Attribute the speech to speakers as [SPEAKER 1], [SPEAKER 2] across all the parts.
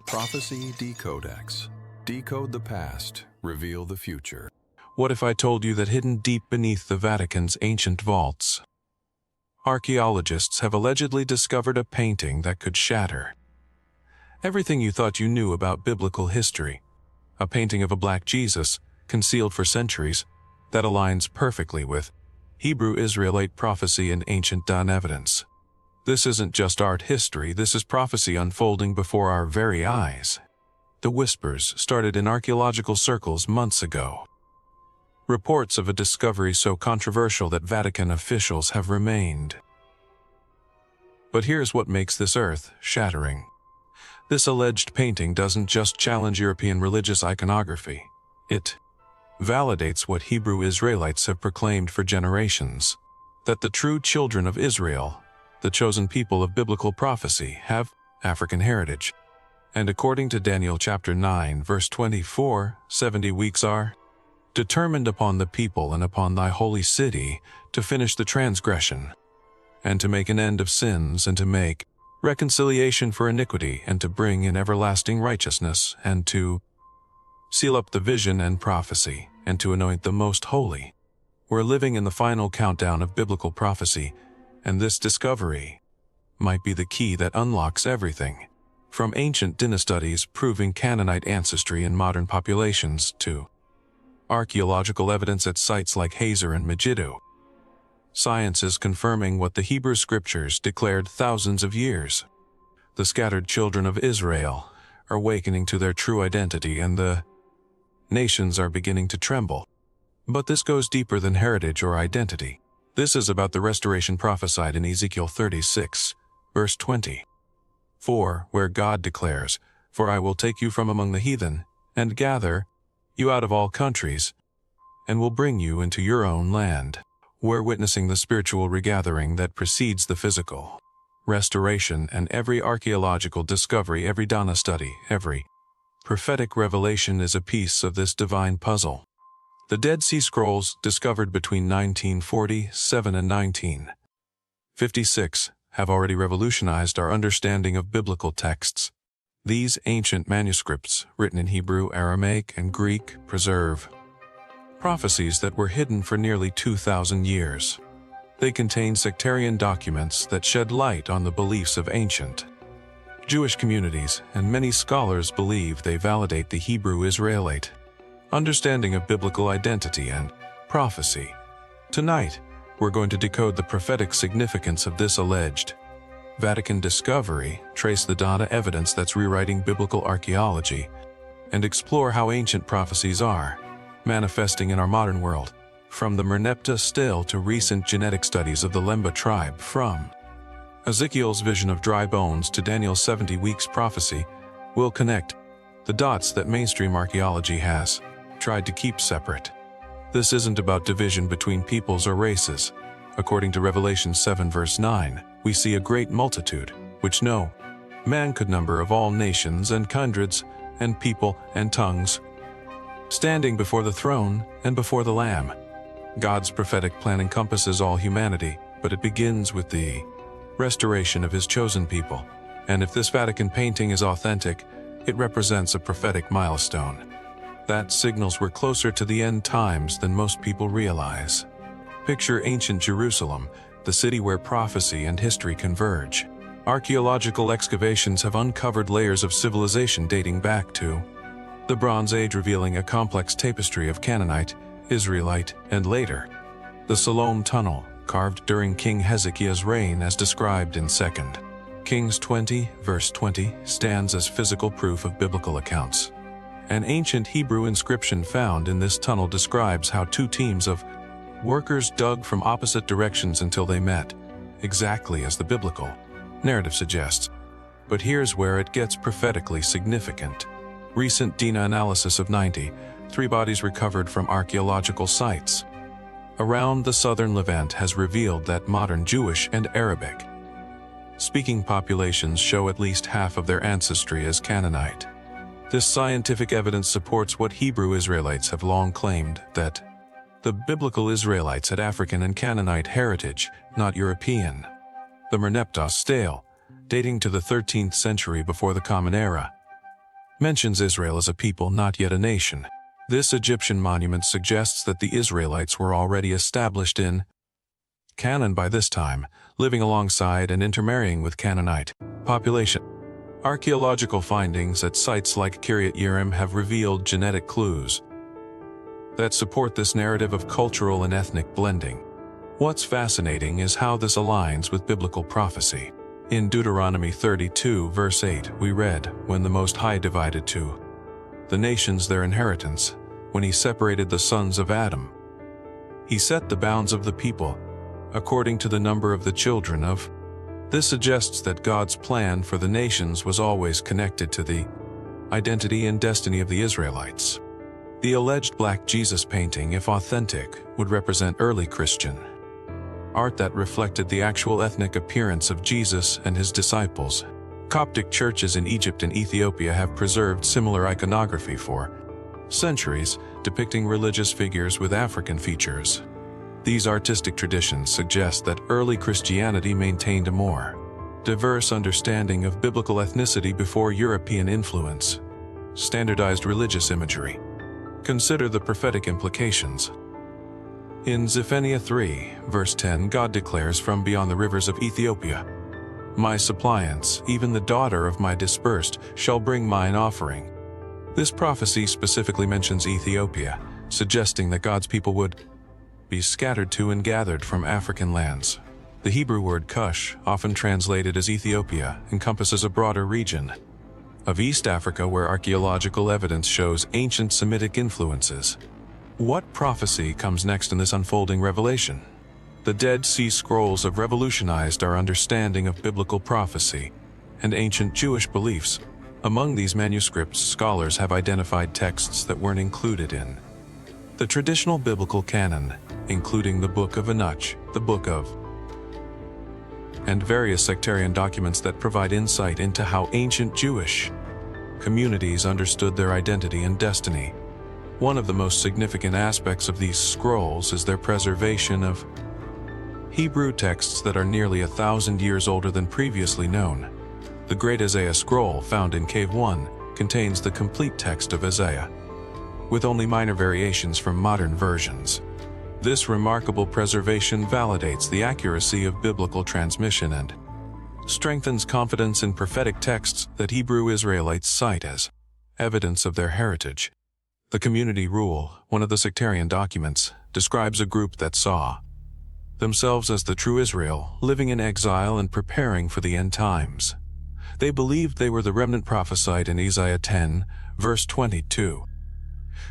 [SPEAKER 1] Prophecy Decodex. Decode the past, reveal the future.
[SPEAKER 2] What if I told you that hidden deep beneath the Vatican's ancient vaults, archaeologists have allegedly discovered a painting that could shatter everything you thought you knew about biblical history? A painting of a black Jesus, concealed for centuries, that aligns perfectly with Hebrew Israelite prophecy and ancient done evidence. This isn't just art history, this is prophecy unfolding before our very eyes. The whispers started in archaeological circles months ago. Reports of a discovery so controversial that Vatican officials have remained. But here's what makes this earth-shattering. This alleged painting doesn't just challenge European religious iconography. It validates what Hebrew Israelites have proclaimed for generations, that the true children of Israel, the chosen people of biblical prophecy, have African heritage. And according to Daniel chapter 9, verse 24, 70 weeks are determined upon the people and upon thy holy city to finish the transgression, and to make an end of sins, and to make reconciliation for iniquity, and to bring in everlasting righteousness, and to seal up the vision and prophecy, and to anoint the most holy. We're living in the final countdown of biblical prophecy, and this discovery might be the key that unlocks everything, from ancient dynasty studies proving Canaanite ancestry in modern populations to archaeological evidence at sites like Hazor and Megiddo. Science is confirming what the Hebrew scriptures declared thousands of years. The scattered children of Israel are awakening to their true identity, and the nations are beginning to tremble. But this goes deeper than heritage or identity. This is about the restoration prophesied in Ezekiel 36, verse 20. Where God declares, "For I will take you from among the heathen, and gather you out of all countries, and will bring you into your own land." We're witnessing the spiritual regathering that precedes the physical restoration, and every archaeological discovery, every Dana study, every prophetic revelation is a piece of this divine puzzle. The Dead Sea Scrolls, discovered between 1947 and 1956, have already revolutionized our understanding of biblical texts. These ancient manuscripts, written in Hebrew, Aramaic, and Greek, preserve prophecies that were hidden for nearly 2,000 years. They contain sectarian documents that shed light on the beliefs of ancient Jewish communities, and many scholars believe they validate the Hebrew Israelite understanding of biblical identity and prophecy. Tonight, we're going to decode the prophetic significance of this alleged Vatican discovery, trace the data evidence that's rewriting biblical archaeology, and explore how ancient prophecies are manifesting in our modern world. From the Merneptah stele to recent genetic studies of the Lemba tribe, from Ezekiel's vision of dry bones to Daniel's 70 weeks prophecy, we'll connect the dots that mainstream archaeology has tried to keep separate. This isn't about division between peoples or races. According to Revelation 7 verse 9, we see a great multitude, which no man could number, of all nations and kindreds and people and tongues, standing before the throne and before the Lamb. God's prophetic plan encompasses all humanity, but it begins with the restoration of His chosen people. And if this Vatican painting is authentic, it represents a prophetic milestone that signals we're closer to the end times than most people realize. Picture ancient Jerusalem, the city where prophecy and history converge. Archaeological excavations have uncovered layers of civilization dating back to the Bronze Age, revealing a complex tapestry of Canaanite, Israelite, and later, the Siloam Tunnel, carved during King Hezekiah's reign as described in 2 Kings 20, verse 20, stands as physical proof of biblical accounts. An ancient Hebrew inscription found in this tunnel describes how two teams of workers dug from opposite directions until they met, exactly as the biblical narrative suggests. But here's where it gets prophetically significant. Recent DNA analysis of 93 bodies recovered from archaeological sites around the southern Levant has revealed that modern Jewish and Arabic speaking populations show at least half of their ancestry as Canaanite. This scientific evidence supports what Hebrew Israelites have long claimed, that the biblical Israelites had African and Canaanite heritage, not European. The Merneptah stele, dating to the 13th century before the Common Era, mentions Israel as a people, not yet a nation. This Egyptian monument suggests that the Israelites were already established in Canaan by this time, living alongside and intermarrying with Canaanite population. Archaeological findings at sites like Kiryat Yearim have revealed genetic clues that support this narrative of cultural and ethnic blending. What's fascinating is how this aligns with biblical prophecy. In Deuteronomy 32, verse 8, we read, "When the Most High divided to the nations their inheritance, when he separated the sons of Adam, he set the bounds of the people according to the number of the children of." This suggests that God's plan for the nations was always connected to the identity and destiny of the Israelites. The alleged Black Jesus painting, if authentic, would represent early Christian art that reflected the actual ethnic appearance of Jesus and his disciples. Coptic churches in Egypt and Ethiopia have preserved similar iconography for centuries, depicting religious figures with African features. These artistic traditions suggest that early Christianity maintained a more diverse understanding of biblical ethnicity before European influence. Standardized religious imagery. Consider the prophetic implications. In Zephaniah 3, verse 10, God declares, "From beyond the rivers of Ethiopia, my suppliants, even the daughter of my dispersed, shall bring mine offering." This prophecy specifically mentions Ethiopia, suggesting that God's people would be scattered to and gathered from African lands. The Hebrew word Cush, often translated as Ethiopia, encompasses a broader region of East Africa where archaeological evidence shows ancient Semitic influences. What prophecy comes next in this unfolding revelation? The Dead Sea Scrolls have revolutionized our understanding of biblical prophecy and ancient Jewish beliefs. Among these manuscripts, scholars have identified texts that weren't included in the traditional biblical canon, including the Book of Enoch, the Book of, and various sectarian documents that provide insight into how ancient Jewish communities understood their identity and destiny. One of the most significant aspects of these scrolls is their preservation of Hebrew texts that are nearly 1,000 years older than previously known. The Great Isaiah Scroll, found in Cave 1, contains the complete text of Isaiah, with only minor variations from modern versions. This remarkable preservation validates the accuracy of biblical transmission and strengthens confidence in prophetic texts that Hebrew Israelites cite as evidence of their heritage. The Community Rule, one of the sectarian documents, describes a group that saw themselves as the true Israel, living in exile and preparing for the end times. They believed they were the remnant prophesied in Isaiah 10, verse 22,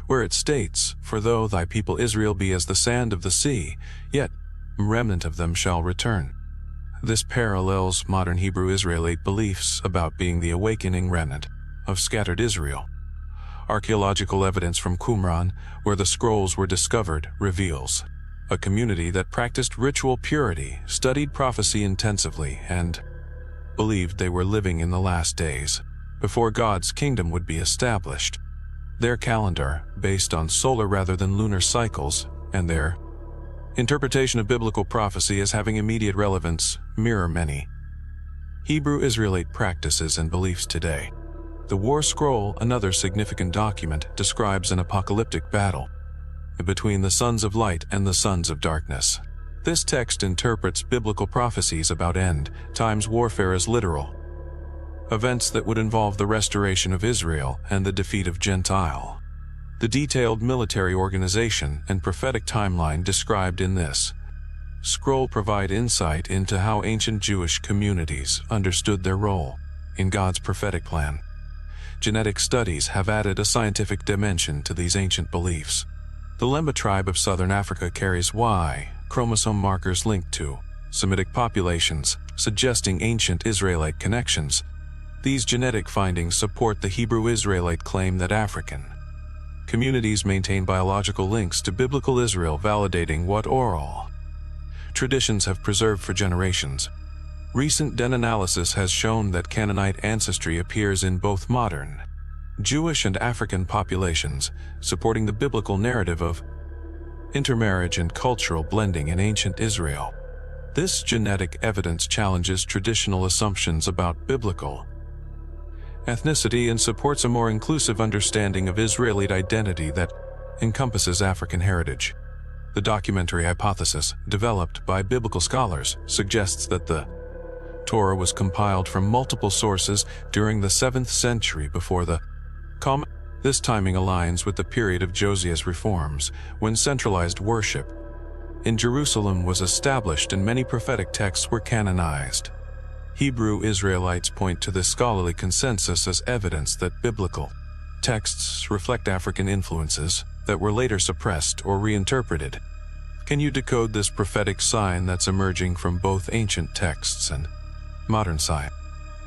[SPEAKER 2] where it states, "For though thy people Israel be as the sand of the sea, yet a remnant of them shall return." This parallels modern Hebrew Israelite beliefs about being the awakening remnant of scattered Israel. Archaeological evidence from Qumran, where the scrolls were discovered, reveals a community that practiced ritual purity, studied prophecy intensively, and believed they were living in the last days, before God's kingdom would be established. Their calendar, based on solar rather than lunar cycles, and their interpretation of biblical prophecy as having immediate relevance, mirror many Hebrew Israelite practices and beliefs today. The War Scroll, another significant document, describes an apocalyptic battle between the sons of light and the sons of darkness. This text interprets biblical prophecies about end times warfare as literal events that would involve the restoration of Israel and the defeat of Gentile. The detailed military organization and prophetic timeline described in this scroll provide insight into how ancient Jewish communities understood their role in God's prophetic plan. Genetic studies have added a scientific dimension to these ancient beliefs. The Lemba tribe of southern Africa carries Y chromosome markers linked to Semitic populations, suggesting ancient Israelite connections. These genetic findings support the Hebrew Israelite claim that African communities maintain biological links to biblical Israel, validating what oral traditions have preserved for generations. Recent DNA analysis has shown that Canaanite ancestry appears in both modern Jewish and African populations, supporting the biblical narrative of intermarriage and cultural blending in ancient Israel. This genetic evidence challenges traditional assumptions about biblical ethnicity and supports a more inclusive understanding of Israelite identity that encompasses African heritage. The documentary hypothesis, developed by biblical scholars, suggests that the Torah was compiled from multiple sources during the 7th century before the Common. This timing aligns with the period of Josiah's reforms, when centralized worship in Jerusalem was established and many prophetic texts were canonized. Hebrew Israelites point to this scholarly consensus as evidence that biblical texts reflect African influences that were later suppressed or reinterpreted. Can you decode this prophetic sign that's emerging from both ancient texts and modern science?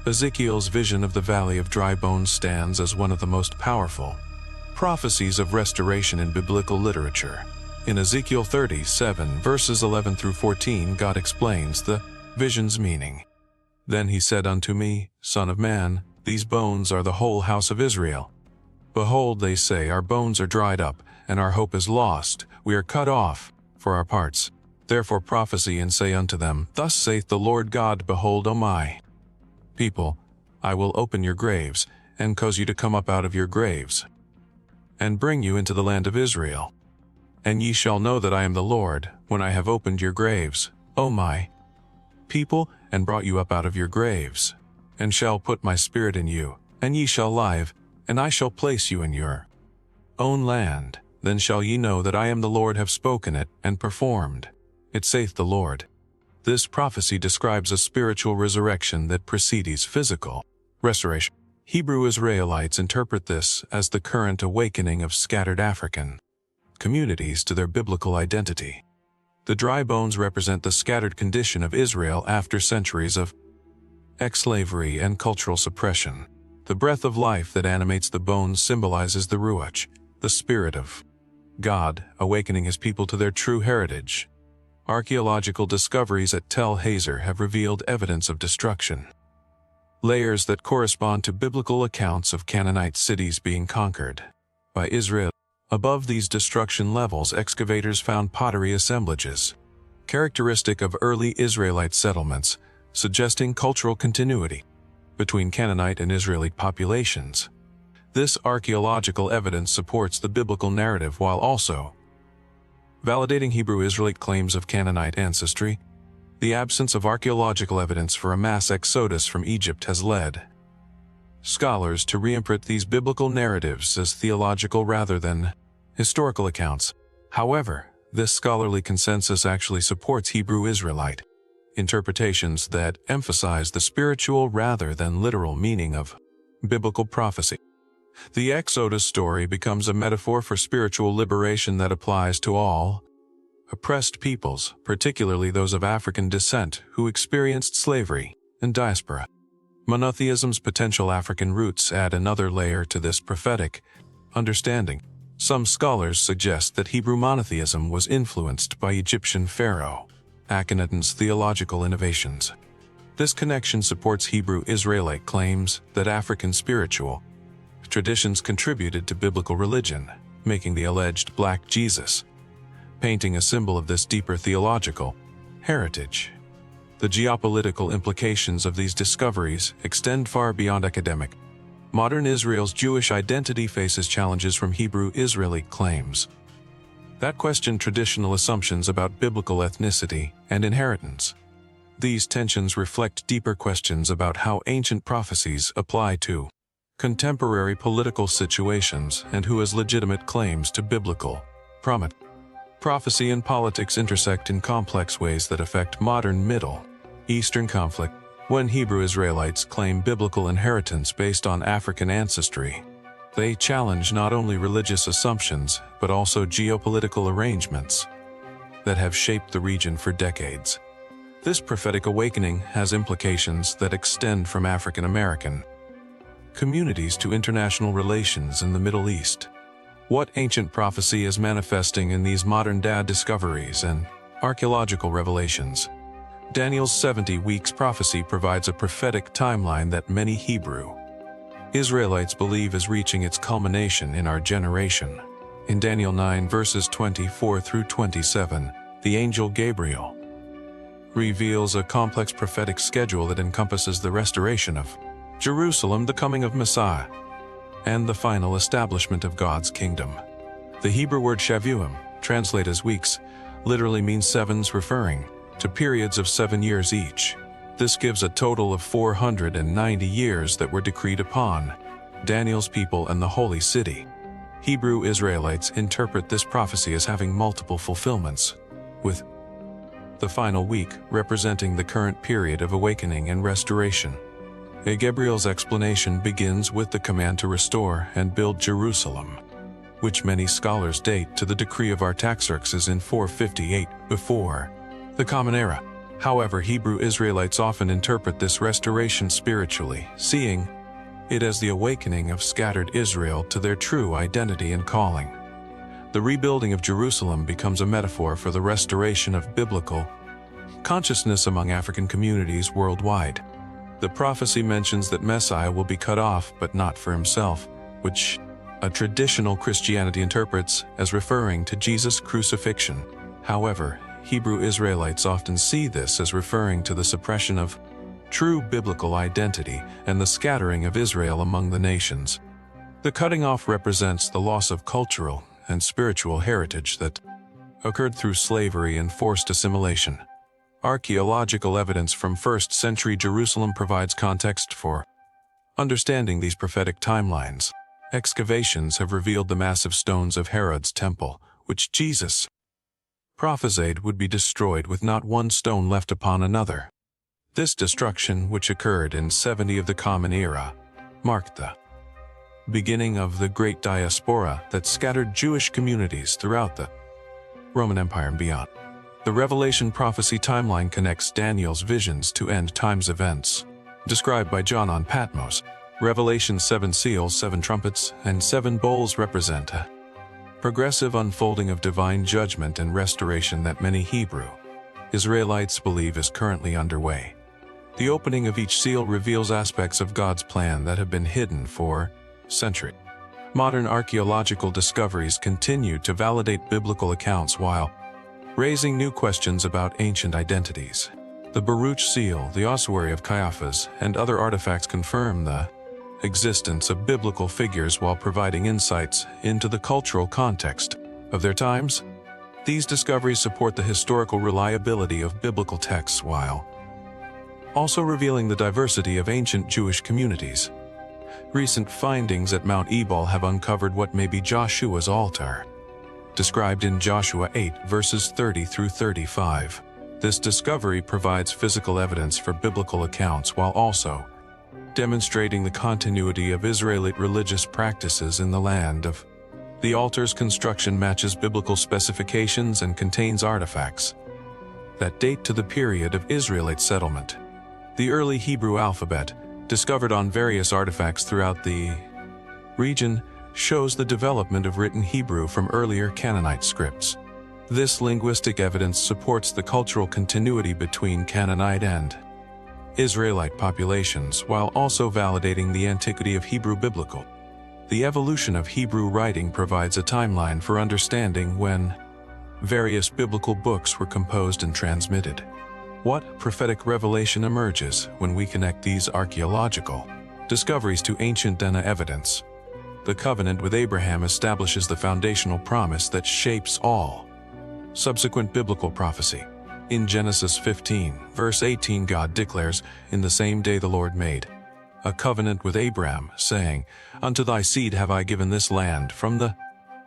[SPEAKER 2] Ezekiel's vision of the Valley of Dry Bones stands as one of the most powerful prophecies of restoration in biblical literature. In Ezekiel 37, verses 11 through 14, God explains the vision's meaning. Then he said unto me, Son of man, these bones are the whole house of Israel. Behold, they say, our bones are dried up, and our hope is lost. We are cut off for our parts. Therefore prophesy and say unto them, Thus saith the Lord God, Behold, O my people, I will open your graves, and cause you to come up out of your graves, and bring you into the land of Israel. And ye shall know that I am the Lord, when I have opened your graves, O my people, and brought you up out of your graves, and shall put my spirit in you, and ye shall live, and I shall place you in your own land. Then shall ye know that I am the Lord, have spoken it, and performed it, saith the Lord. This prophecy describes a spiritual resurrection that precedes physical restoration. Hebrew Israelites interpret this as the current awakening of scattered African communities to their biblical identity. The dry bones represent the scattered condition of Israel after centuries of ex-slavery and cultural suppression. The breath of life that animates the bones symbolizes the Ruach, the Spirit of God, awakening his people to their true heritage. Archaeological discoveries at Tel Hazer have revealed evidence of destruction, layers that correspond to biblical accounts of Canaanite cities being conquered by Israel. Above these destruction levels, excavators found pottery assemblages, characteristic of early Israelite settlements, suggesting cultural continuity between Canaanite and Israelite populations. This archaeological evidence supports the biblical narrative while also validating Hebrew Israelite claims of Canaanite ancestry. The absence of archaeological evidence for a mass exodus from Egypt has led scholars to reinterpret these biblical narratives as theological rather than historical accounts. However, this scholarly consensus actually supports Hebrew Israelite interpretations that emphasize the spiritual rather than literal meaning of biblical prophecy. The Exodus story becomes a metaphor for spiritual liberation that applies to all oppressed peoples, particularly those of African descent who experienced slavery and diaspora. Monotheism's potential African roots add another layer to this prophetic understanding. Some scholars suggest that Hebrew monotheism was influenced by Egyptian pharaoh Akhenaten's theological innovations. This connection supports Hebrew Israelite claims that African spiritual traditions contributed to biblical religion, making the alleged Black Jesus painting a symbol of this deeper theological heritage. The geopolitical implications of these discoveries extend far beyond academic. Modern Israel's Jewish identity faces challenges from Hebrew Israelite claims that question traditional assumptions about biblical ethnicity and inheritance. These tensions reflect deeper questions about how ancient prophecies apply to contemporary political situations and who has legitimate claims to biblical promise. Prophecy and politics intersect in complex ways that affect modern Middle Eastern conflict. When Hebrew Israelites claim biblical inheritance based on African ancestry, they challenge not only religious assumptions but also geopolitical arrangements that have shaped the region for decades. This prophetic awakening has implications that extend from African American communities to international relations in the Middle East. What ancient prophecy is manifesting in these modern-day discoveries and archaeological revelations? Daniel's 70 weeks prophecy provides a prophetic timeline that many Hebrew Israelites believe is reaching its culmination in our generation. In Daniel 9 verses 24 through 27, the angel Gabriel reveals a complex prophetic schedule that encompasses the restoration of Jerusalem, the coming of Messiah, and the final establishment of God's kingdom. The Hebrew word shavuim, translated as weeks, literally means sevens, referring to periods of 7 years each. This gives a total of 490 years that were decreed upon Daniel's people and the holy city. Hebrew Israelites interpret this prophecy as having multiple fulfillments, with the final week representing the current period of awakening and restoration. Gabriel's explanation begins with the command to restore and build Jerusalem, which many scholars date to the decree of Artaxerxes in 458 before the Common Era. However, Hebrew Israelites often interpret this restoration spiritually, seeing it as the awakening of scattered Israel to their true identity and calling. The rebuilding of Jerusalem becomes a metaphor for the restoration of biblical consciousness among African communities worldwide. The prophecy mentions that Messiah will be cut off, but not for himself, which a traditional Christianity interprets as referring to Jesus' crucifixion. However, Hebrew Israelites often see this as referring to the suppression of true biblical identity and the scattering of Israel among the nations. The cutting off represents the loss of cultural and spiritual heritage that occurred through slavery and forced assimilation. Archaeological evidence from 1st century Jerusalem provides context for understanding these prophetic timelines. Excavations have revealed the massive stones of Herod's temple, which Jesus prophesied would be destroyed with not one stone left upon another. This destruction, which occurred in 70 of the Common Era, marked the beginning of the great diaspora that scattered Jewish communities throughout the Roman Empire and beyond. The Revelation prophecy timeline connects Daniel's visions to end times events, described by John on Patmos. Revelation's 7 seals, 7 trumpets, and 7 bowls represent a progressive unfolding of divine judgment and restoration that many Hebrew Israelites believe is currently underway. The opening of each seal reveals aspects of God's plan that have been hidden for centuries. Modern archaeological discoveries continue to validate biblical accounts while raising new questions about ancient identities. The Baruch seal, the ossuary of Caiaphas, and other artifacts confirm the existence of biblical figures while providing insights into the cultural context of their times. These discoveries support the historical reliability of biblical texts while also revealing the diversity of ancient Jewish communities. Recent findings at Mount Ebal have uncovered what may be Joshua's altar, described in Joshua 8 verses 30 through 35. This discovery provides physical evidence for biblical accounts while also demonstrating the continuity of Israelite religious practices in the land of. The altar's construction matches biblical specifications and contains artifacts that date to the period of Israelite settlement. The early Hebrew alphabet, discovered on various artifacts throughout the region, shows the development of written Hebrew from earlier Canaanite scripts. This linguistic evidence supports the cultural continuity between Canaanite and Israelite populations while also validating the antiquity of Hebrew biblical. The evolution of Hebrew writing provides a timeline for understanding when various biblical books were composed and transmitted. What prophetic revelation emerges when we connect these archaeological discoveries to ancient Dana evidence? The covenant with Abraham establishes the foundational promise that shapes all subsequent biblical prophecy. In Genesis 15, verse 18, God declares, "In the same day the Lord made a covenant with Abraham, saying, Unto thy seed have I given this land, from the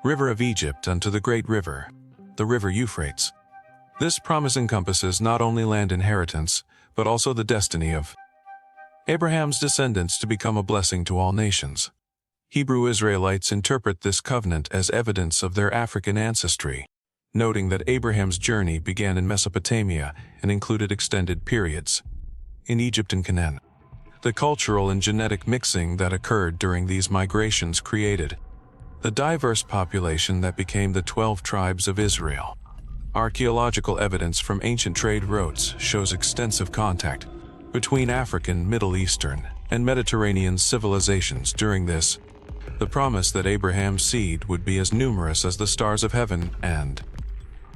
[SPEAKER 2] river of Egypt unto the great river, the river Euphrates." This promise encompasses not only land inheritance, but also the destiny of Abraham's descendants to become a blessing to all nations. Hebrew Israelites interpret this covenant as evidence of their African ancestry, noting that Abraham's journey began in Mesopotamia and included extended periods in Egypt and Canaan. The cultural and genetic mixing that occurred during these migrations created the diverse population that became the 12 tribes of Israel. Archaeological evidence from ancient trade routes shows extensive contact between African, Middle Eastern, and Mediterranean civilizations during this. The promise that Abraham's seed would be as numerous as the stars of heaven and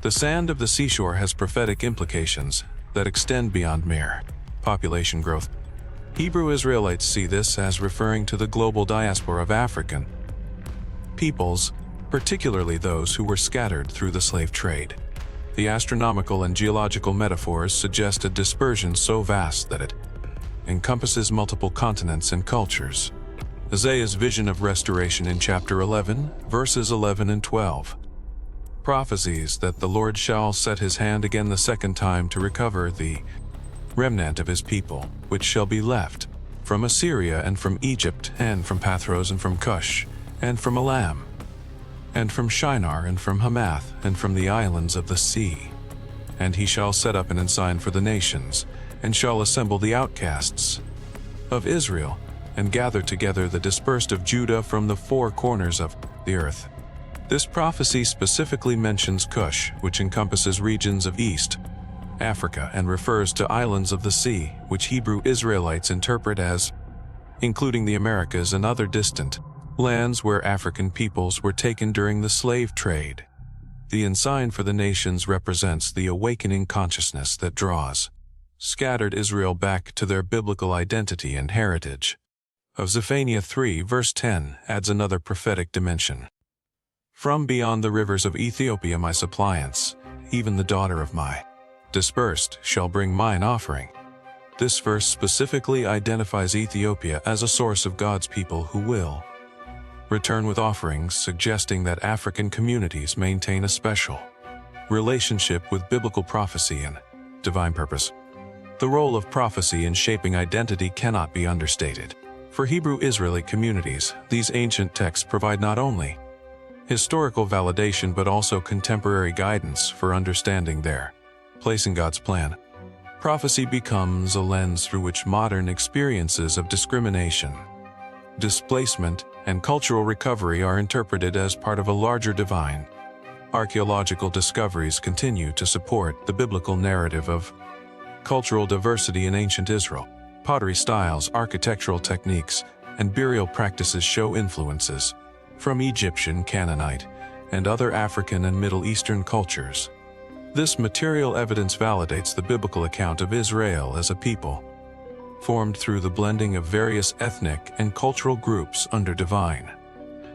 [SPEAKER 2] the sand of the seashore has prophetic implications that extend beyond mere population growth. Hebrew Israelites see this as referring to the global diaspora of African peoples, particularly those who were scattered through the slave trade. The astronomical and geological metaphors suggest a dispersion so vast that it encompasses multiple continents and cultures. Isaiah's vision of restoration in chapter 11, verses 11 and 12, prophesies that the Lord shall set his hand again the second time to recover the remnant of his people, which shall be left, from Assyria and from Egypt, and from Pathros and from Cush, and from Elam, and from Shinar and from Hamath, and from the islands of the sea. And he shall set up an ensign for the nations, and shall assemble the outcasts of Israel, and gather together the dispersed of Judah from the four corners of the earth. This prophecy specifically mentions Cush, which encompasses regions of East Africa and refers to islands of the sea, which Hebrew Israelites interpret as including the Americas and other distant lands where African peoples were taken during the slave trade. The ensign for the nations represents the awakening consciousness that draws scattered Israel back to their biblical identity and heritage. Of Zephaniah 3 verse 10 adds another prophetic dimension. From beyond the rivers of Ethiopia my suppliants, even the daughter of my dispersed, shall bring mine offering. This verse specifically identifies Ethiopia as a source of God's people who will return with offerings, suggesting that African communities maintain a special relationship with biblical prophecy and divine purpose. The role of prophecy in shaping identity cannot be understated. For Hebrew Israelite communities, these ancient texts provide not only historical validation but also contemporary guidance for understanding their place in God's plan. Prophecy becomes a lens through which modern experiences of discrimination, displacement, and cultural recovery are interpreted as part of a larger divine. Archaeological discoveries continue to support the biblical narrative of cultural diversity in ancient Israel. Pottery styles, architectural techniques, and burial practices show influences from Egyptian, Canaanite, and other African and Middle Eastern cultures. This material evidence validates the biblical account of Israel as a people, formed through the blending of various ethnic and cultural groups under divine.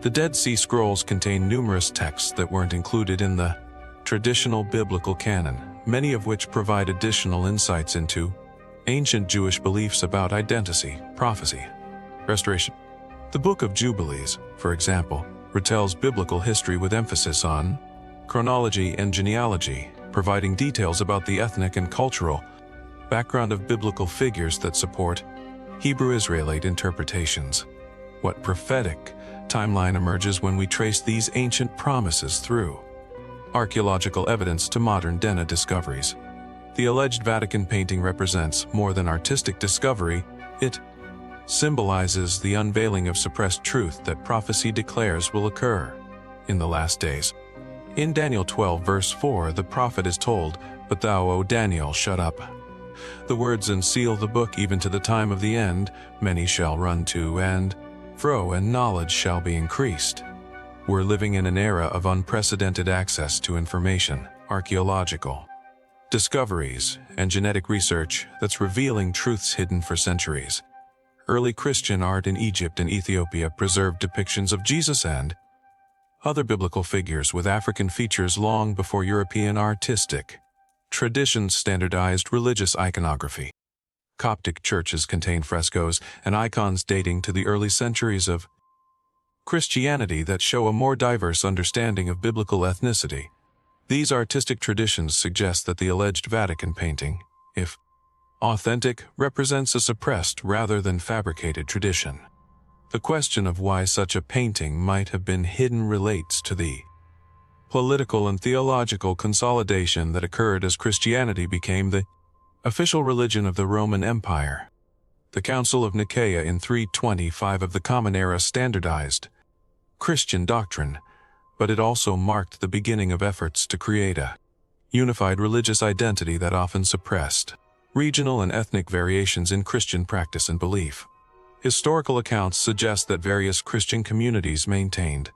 [SPEAKER 2] The Dead Sea Scrolls contain numerous texts that weren't included in the traditional biblical canon, many of which provide additional insights into ancient Jewish beliefs about identity, prophecy, restoration. The Book of Jubilees, for example, retells biblical history with emphasis on chronology and genealogy, providing details about the ethnic and cultural background of biblical figures that support Hebrew Israelite interpretations. What prophetic timeline emerges when we trace these ancient promises through archaeological evidence to modern Dena discoveries? The alleged Vatican painting represents more than artistic discovery. It symbolizes the unveiling of suppressed truth that prophecy declares will occur in the last days. In Daniel 12 verse 4, the prophet is told, "But thou, O Daniel, shut up the words and seal the book even to the time of the end. Many shall run to and fro, and knowledge shall be increased." We're living in an era of unprecedented access to information, archaeological discoveries, and genetic research that's revealing truths hidden for centuries. Early Christian art in Egypt and Ethiopia preserved depictions of Jesus and other biblical figures with African features long before European artistic traditions standardized religious iconography. Coptic churches contain frescoes and icons dating to the early centuries of Christianity that show a more diverse understanding of biblical ethnicity. These artistic traditions suggest that the alleged Vatican painting, if authentic, represents a suppressed rather than fabricated tradition. The question of why such a painting might have been hidden relates to the political and theological consolidation that occurred as Christianity became the official religion of the Roman Empire. The Council of Nicaea in 325 of the Common Era standardized Christian doctrine, but it also marked the beginning of efforts to create a unified religious identity that often suppressed regional and ethnic variations in Christian practice and belief. Historical accounts suggest that various Christian communities maintained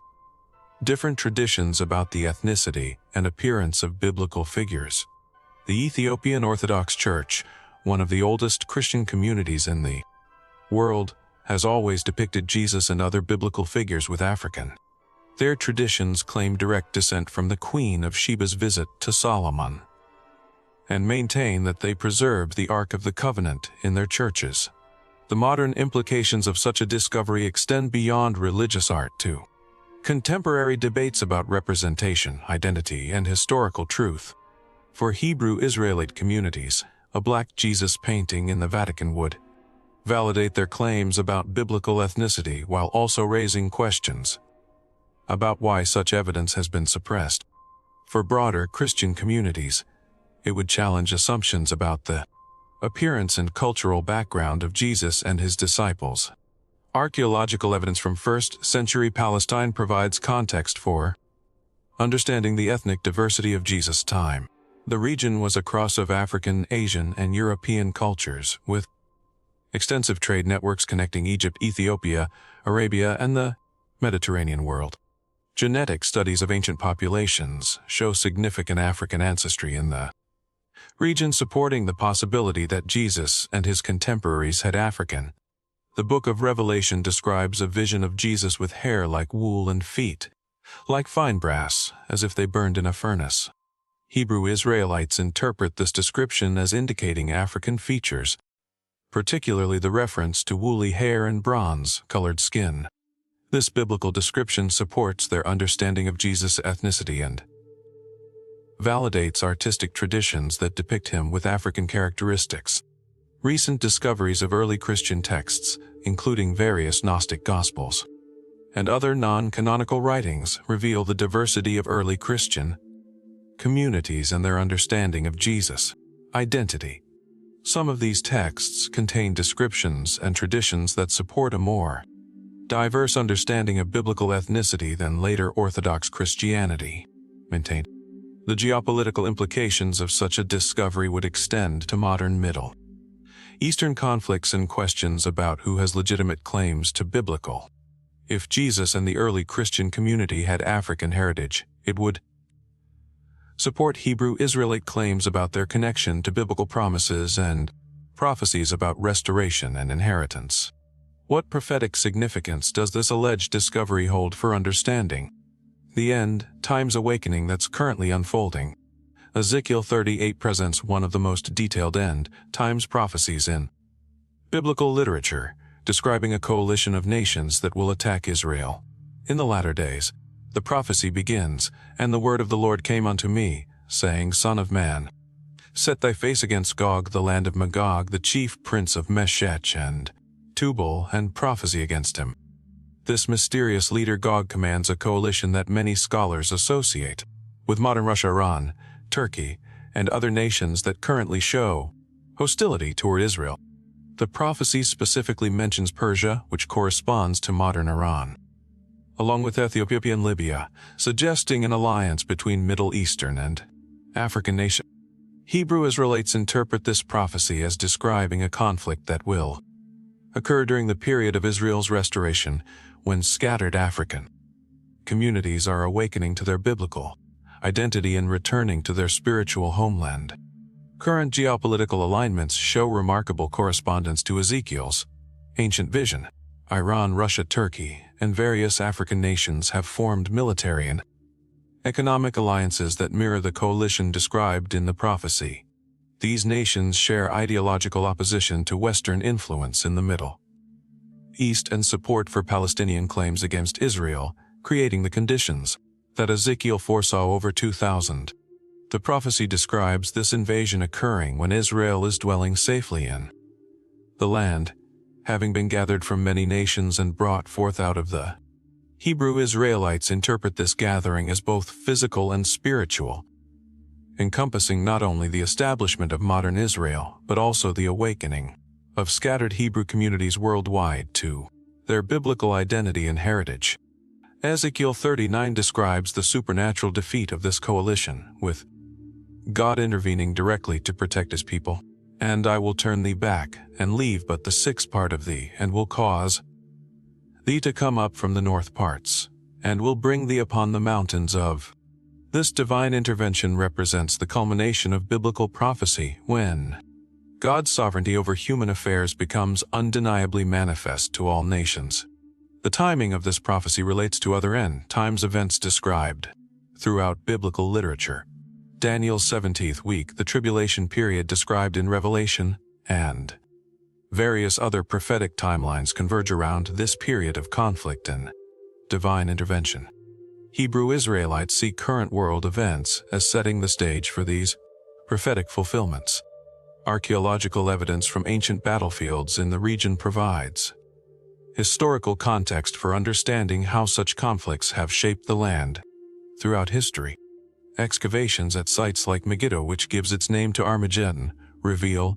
[SPEAKER 2] different traditions about the ethnicity and appearance of biblical figures. The Ethiopian Orthodox Church, one of the oldest Christian communities in the world has always depicted Jesus and other biblical figures with African. Their traditions claim direct descent from the Queen of Sheba's visit to Solomon, and maintain that they preserved the Ark of the Covenant in their churches. The modern implications of such a discovery extend beyond religious art to contemporary debates about representation, identity, and historical truth. For Hebrew Israelite communities, a black Jesus painting in the Vatican would validate their claims about biblical ethnicity while also raising questions about why such evidence has been suppressed. For broader Christian communities, it would challenge assumptions about the appearance and cultural background of Jesus and his disciples. Archaeological evidence from 1st century Palestine provides context for understanding the ethnic diversity of Jesus' time. The region was a cross of African, Asian, and European cultures, with extensive trade networks connecting Egypt, Ethiopia, Arabia, and the Mediterranean world. Genetic studies of ancient populations show significant African ancestry in the region, supporting the possibility that Jesus and his contemporaries had African. The Book of Revelation describes a vision of Jesus with hair like wool and feet like fine brass, as if they burned in a furnace. Hebrew Israelites interpret this description as indicating African features, particularly the reference to woolly hair and bronze-colored skin. This biblical description supports their understanding of Jesus' ethnicity and validates artistic traditions that depict him with African characteristics. Recent discoveries of early Christian texts, including various Gnostic Gospels and other non-canonical writings, reveal the diversity of early Christian communities and their understanding of Jesus' identity. Some of these texts contain descriptions and traditions that support a more diverse understanding of biblical ethnicity than later Orthodox Christianity maintained. The geopolitical implications of such a discovery would extend to modern Middle Eastern conflicts and questions about who has legitimate claims to biblical. If Jesus and the early Christian community had African heritage, it would support Hebrew Israelite claims about their connection to biblical promises and prophecies about restoration and inheritance. What prophetic significance does this alleged discovery hold for understanding the end times awakening that's currently unfolding? Ezekiel 38 presents one of the most detailed end times prophecies in biblical literature, describing a coalition of nations that will attack Israel. In the latter days, the prophecy begins, "And the word of the Lord came unto me, saying, Son of man, set thy face against Gog, the land of Magog, the chief prince of Meshech and Tubal, and prophesy against him." This mysterious leader Gog commands a coalition that many scholars associate with modern Russia, Iran, Turkey, and other nations that currently show hostility toward Israel. The prophecy specifically mentions Persia, which corresponds to modern Iran, along with Ethiopia and Libya, suggesting an alliance between Middle Eastern and African nations. Hebrew Israelites interpret this prophecy as describing a conflict that will occur during the period of Israel's restoration, when scattered African communities are awakening to their biblical identity and returning to their spiritual homeland. Current geopolitical alignments show remarkable correspondence to Ezekiel's ancient vision. Iran, Russia, Turkey, and various African nations have formed military and economic alliances that mirror the coalition described in the prophecy. These nations share ideological opposition to Western influence in the Middle East and support for Palestinian claims against Israel, creating the conditions that Ezekiel foresaw over 2000. The prophecy describes this invasion occurring when Israel is dwelling safely in the land, having been gathered from many nations and brought forth out of the. Hebrew Israelites interpret this gathering as both physical and spiritual, encompassing not only the establishment of modern Israel, but also the awakening of scattered Hebrew communities worldwide to their biblical identity and heritage. Ezekiel 39 describes the supernatural defeat of this coalition, with God intervening directly to protect his people. "And I will turn thee back, and leave but the sixth part of thee, and will cause thee to come up from the north parts, and will bring thee upon the mountains of." This divine intervention represents the culmination of biblical prophecy when God's sovereignty over human affairs becomes undeniably manifest to all nations. The timing of this prophecy relates to other end times events described throughout biblical literature. Daniel's 17th week, the tribulation period described in Revelation, and various other prophetic timelines converge around this period of conflict and divine intervention. Hebrew Israelites see current world events as setting the stage for these prophetic fulfillments. Archaeological evidence from ancient battlefields in the region provides historical context for understanding how such conflicts have shaped the land throughout history. Excavations at sites like Megiddo, which gives its name to Armageddon, reveal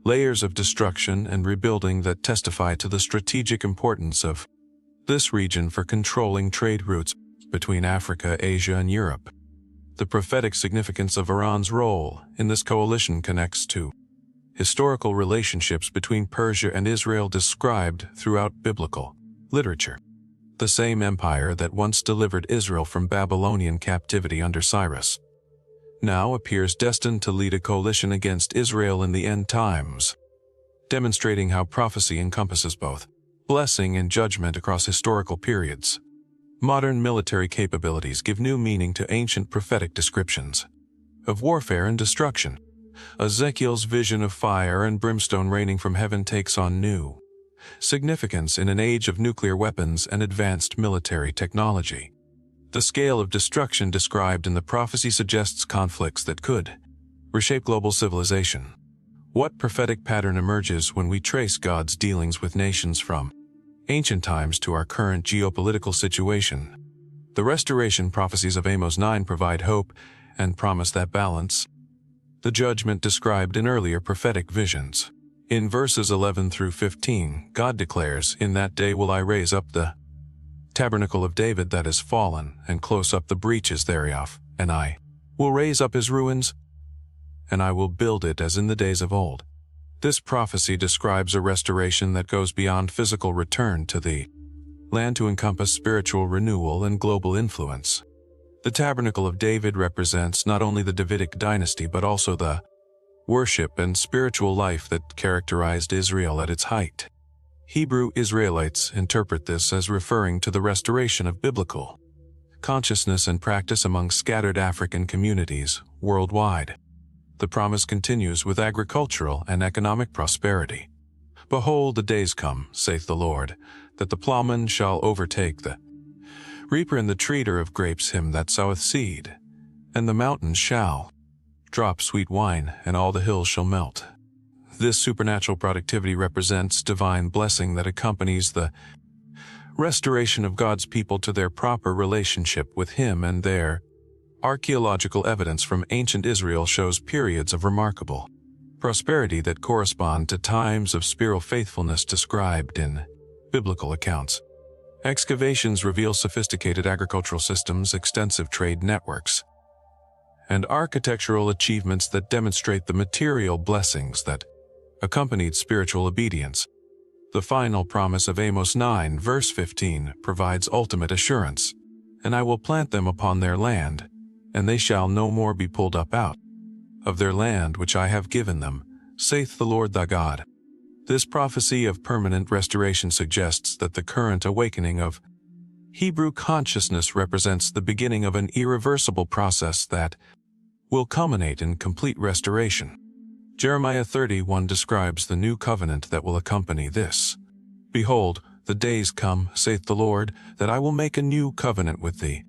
[SPEAKER 2] layers of destruction and rebuilding that testify to the strategic importance of this region for controlling trade routes between Africa, Asia, and Europe. The prophetic significance of Iran's role in this coalition connects to historical relationships between Persia and Israel described throughout biblical literature. The same empire that once delivered Israel from Babylonian captivity under Cyrus now appears destined to lead a coalition against Israel in the end times, demonstrating how prophecy encompasses both blessing and judgment across historical periods. Modern military capabilities give new meaning to ancient prophetic descriptions of warfare and destruction. Ezekiel's vision of fire and brimstone raining from heaven takes on new significance in an age of nuclear weapons and advanced military technology. The scale of destruction described in the prophecy suggests conflicts that could reshape global civilization. What prophetic pattern emerges when we trace God's dealings with nations from ancient times to our current geopolitical situation? The restoration prophecies of Amos 9 provide hope and promise that balance the judgment described in earlier prophetic visions. In verses 11 through 15, God declares, "In that day will I raise up the tabernacle of David that is fallen, and close up the breaches thereof, and I will raise up his ruins, and I will build it as in the days of old." This prophecy describes a restoration that goes beyond physical return to the land to encompass spiritual renewal and global influence. The tabernacle of David represents not only the Davidic dynasty but also the worship and spiritual life that characterized Israel at its height. Hebrew Israelites interpret this as referring to the restoration of biblical consciousness and practice among scattered African communities worldwide. The promise continues with agricultural and economic prosperity. "Behold, the days come, saith the Lord, that the plowman shall overtake the reaper and the treader of grapes him that soweth seed, and the mountains shall drop sweet wine, and all the hills shall melt." This supernatural productivity represents divine blessing that accompanies the restoration of God's people to their proper relationship with Him and their archaeological evidence from ancient Israel shows periods of remarkable prosperity that correspond to times of spiritual faithfulness described in biblical accounts. Excavations reveal sophisticated agricultural systems, extensive trade networks, and architectural achievements that demonstrate the material blessings that accompanied spiritual obedience. The final promise of Amos 9, verse 15, provides ultimate assurance. "And I will plant them upon their land, and they shall no more be pulled up out of their land which I have given them, saith the Lord thy God." This prophecy of permanent restoration suggests that the current awakening of Hebrew consciousness represents the beginning of an irreversible process that will culminate in complete restoration. Jeremiah 31 describes the new covenant that will accompany this. "Behold, the days come, saith the Lord, that I will make a new covenant with the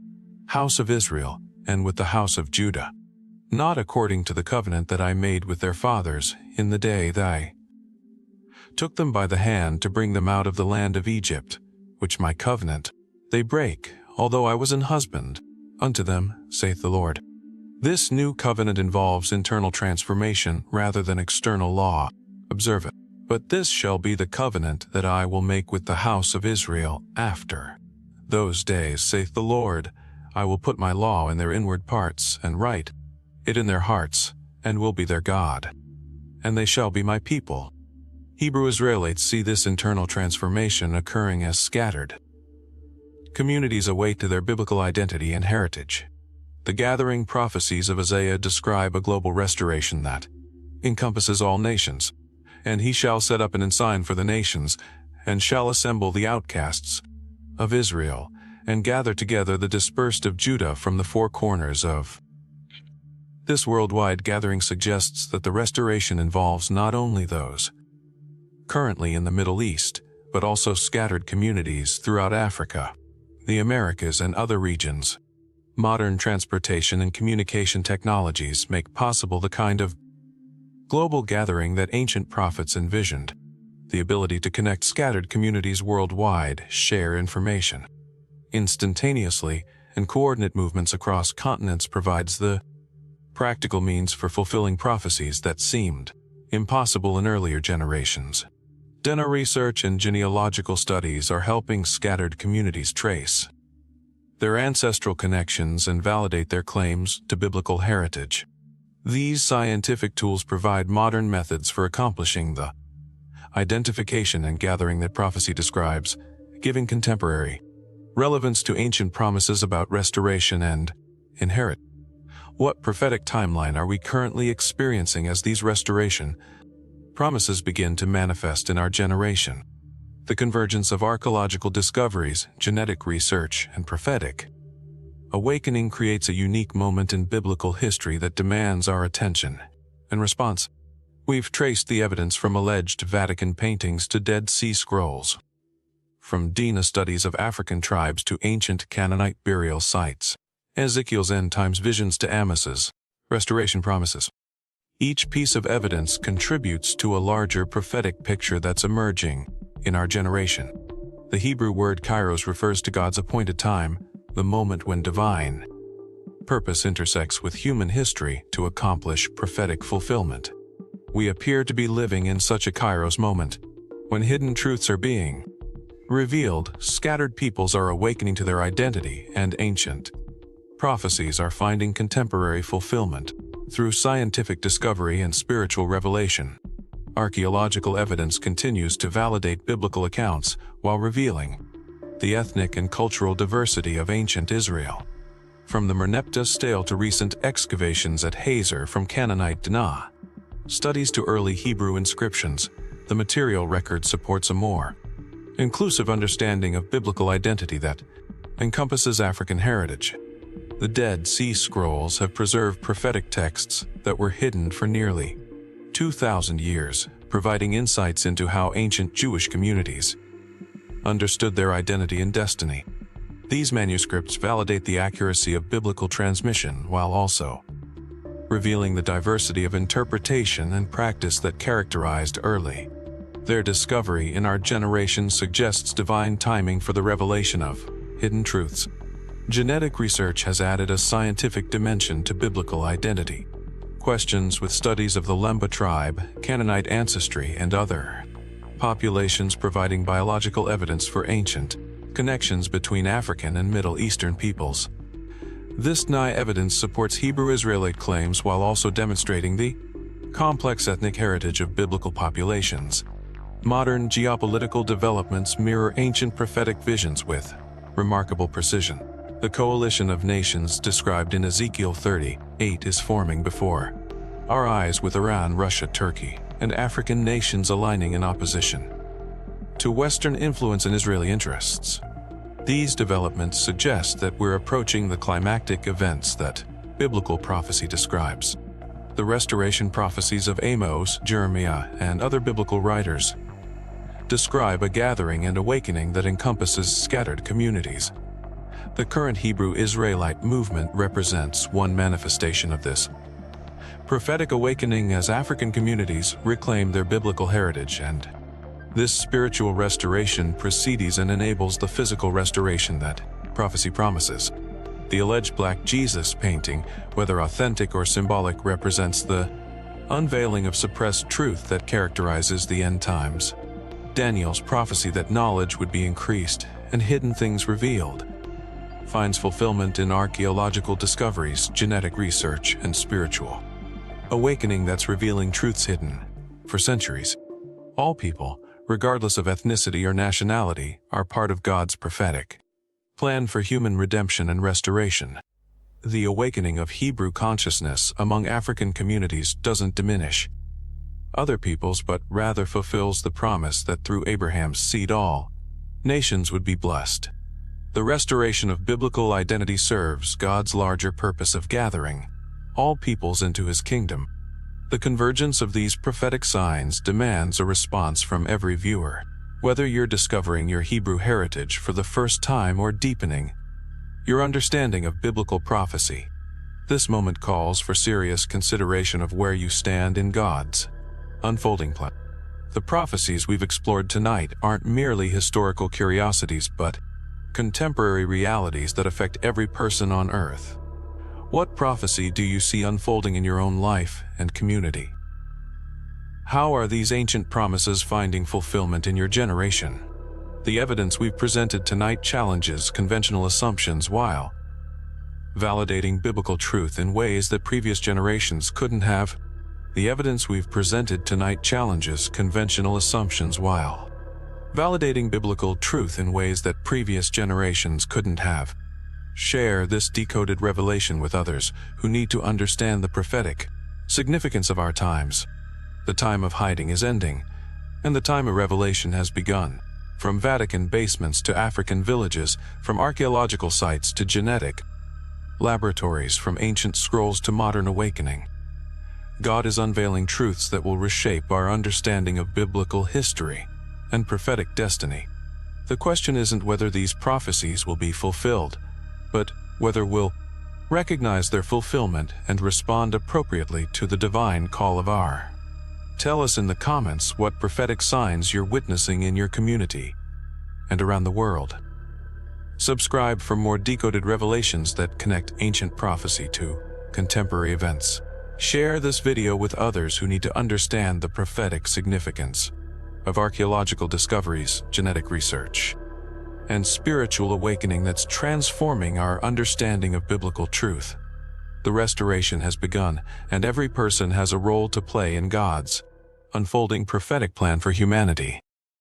[SPEAKER 2] house of Israel and with the house of Judah, not according to the covenant that I made with their fathers in the day that I took them by the hand to bring them out of the land of Egypt, which my covenant they break, although I was an husband unto them, saith the Lord." This new covenant involves internal transformation rather than external law. Observe it. "But this shall be the covenant that I will make with the house of Israel after those days, saith the Lord. I will put my law in their inward parts, and write it in their hearts, and will be their God. And they shall be my people." Hebrew Israelites see this internal transformation occurring as scattered communities awake to their biblical identity and heritage. The gathering prophecies of Isaiah describe a global restoration that encompasses all nations. And he shall set up an ensign for the nations, and shall assemble the outcasts of Israel, and gather together the dispersed of Judah from the four corners of. This worldwide gathering suggests that the restoration involves not only those currently in the Middle East, but also scattered communities throughout Africa, the Americas, and other regions. Modern transportation and communication technologies make possible the kind of global gathering that ancient prophets envisioned. The ability to connect scattered communities worldwide, share information instantaneously, and coordinate movements across continents provides the practical means for fulfilling prophecies that seemed impossible in earlier generations. DNA research and genealogical studies are helping scattered communities trace their ancestral connections and validate their claims to biblical heritage. These scientific tools provide modern methods for accomplishing the identification and gathering that prophecy describes, giving contemporary relevance to ancient promises about restoration and inherit. What prophetic timeline are we currently experiencing as these restoration promises begin to manifest in our generation? The convergence of archaeological discoveries, genetic research, and prophetic awakening creates a unique moment in biblical history that demands our attention and response. We've traced the evidence from alleged Vatican paintings to Dead Sea Scrolls, from DNA studies of African tribes to ancient Canaanite burial sites, Ezekiel's end times visions to Amos's restoration promises. Each piece of evidence contributes to a larger prophetic picture that's emerging in our generation. The Hebrew word kairos refers to God's appointed time, the moment when divine purpose intersects with human history to accomplish prophetic fulfillment. We appear to be living in such a kairos moment. When hidden truths are being revealed, scattered peoples are awakening to their identity, and ancient prophecies are finding contemporary fulfillment through scientific discovery and spiritual revelation. Archaeological evidence continues to validate biblical accounts while revealing the ethnic and cultural diversity of ancient Israel. From the Merneptah stele to recent excavations at Hazor from Canaanite Dinah, studies to early Hebrew inscriptions, the material record supports a more inclusive understanding of biblical identity that encompasses African heritage. The Dead Sea Scrolls have preserved prophetic texts that were hidden for nearly 2,000 years, providing insights into how ancient Jewish communities understood their identity and destiny. These manuscripts validate the accuracy of biblical transmission while also revealing the diversity of interpretation and practice that characterized early. Their discovery in our generation suggests divine timing for the revelation of hidden truths. Genetic research has added a scientific dimension to biblical identity. Questions with studies of the Lemba tribe, Canaanite ancestry, and other populations providing biological evidence for ancient connections between African and Middle Eastern peoples. This DNA evidence supports Hebrew Israelite claims while also demonstrating the complex ethnic heritage of biblical populations. Modern geopolitical developments mirror ancient prophetic visions with remarkable precision. The coalition of nations described in Ezekiel 38 is forming before our eyes, with Iran, Russia, Turkey, and African nations aligning in opposition to Western influence and Israeli interests. These developments suggest that we're approaching the climactic events that biblical prophecy describes. The restoration prophecies of Amos, Jeremiah, and other biblical writers describe a gathering and awakening that encompasses scattered communities. The current Hebrew Israelite movement represents one manifestation of this prophetic awakening as African communities reclaim their biblical heritage, and this spiritual restoration precedes and enables the physical restoration that prophecy promises. The alleged Black Jesus painting, whether authentic or symbolic, represents the unveiling of suppressed truth that characterizes the end times. Daniel's prophecy that knowledge would be increased and hidden things revealed finds fulfillment in archaeological discoveries, genetic research, and spiritual awakening that's revealing truths hidden for centuries. All people, regardless of ethnicity or nationality, are part of God's prophetic plan for human redemption and restoration. The awakening of Hebrew consciousness among African communities doesn't diminish other peoples but rather fulfills the promise that through Abraham's seed all nations would be blessed. The restoration of biblical identity serves God's larger purpose of gathering all peoples into His kingdom. The convergence of these prophetic signs demands a response from every viewer. Whether you're discovering your Hebrew heritage for the first time or deepening your understanding of biblical prophecy, this moment calls for serious consideration of where you stand in God's unfolding plan. The prophecies we've explored tonight aren't merely historical curiosities but contemporary realities that affect every person on earth. What prophecy do you see unfolding in your own life and community? How are these ancient promises finding fulfillment in your generation? The evidence we've presented tonight challenges conventional assumptions while validating biblical truth in ways that previous generations couldn't have. The evidence we've presented tonight challenges conventional assumptions while validating biblical truth in ways that previous generations couldn't have. Share this decoded revelation with others who need to understand the prophetic significance of our times. The time of hiding is ending, and the time of revelation has begun. From Vatican basements to African villages, from archaeological sites to genetic laboratories, from ancient scrolls to modern awakening, God is unveiling truths that will reshape our understanding of biblical history and prophetic destiny. The question isn't whether these prophecies will be fulfilled, but whether we'll recognize their fulfillment and respond appropriately to the divine call of our. Tell us in the comments what prophetic signs you're witnessing in your community and around the world. Subscribe for more decoded revelations that connect ancient prophecy to contemporary events. Share this video with others who need to understand the prophetic significance of archaeological discoveries, genetic research, and spiritual awakening that's transforming our understanding of biblical truth. The restoration has begun, and every person has a role to play in God's unfolding prophetic plan for humanity.